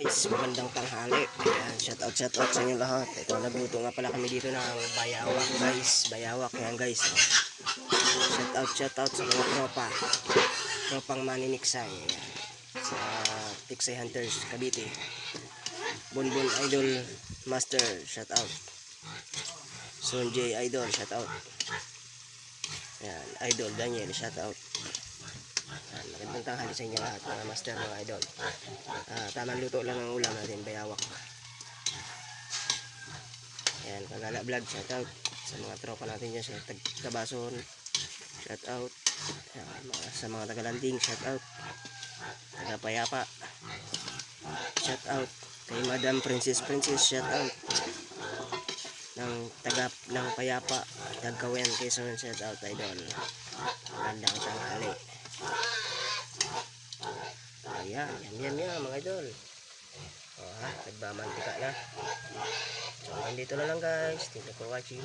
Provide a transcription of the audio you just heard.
Guys, magandang tanghali. Ayan, shout out sa inyo lahat. Ito, nagluto nga pala kami dito ng bayawak guys. Bayawak yan guys. Shout out sa mga tropang maniniksay. Ayan. Sa Tiksay Hunters, Cavite. Bonbon Idol Master, shout out. Son J Idol, shout out. Ayan, Idol Daniel, shout out. Magandang tanghali sa inyo lahat mga master, mga idol. Tamang luto lang ang ulam natin, bayawak. Ayan, Kagala Vlog, shout out sa mga tropa natin dyan sa Tabason, shout out. Ayan, sa mga Tagalanding, shout out. Tagapayapa, shout out. Kay Madam Princess, shout out. Ng Payapa, Tagkawen, Quezon, shout out idol. Magandang tanghali. Ayan, yan mga idol. Nagmamantika na. So, dito na lang guys. Thank you for watching.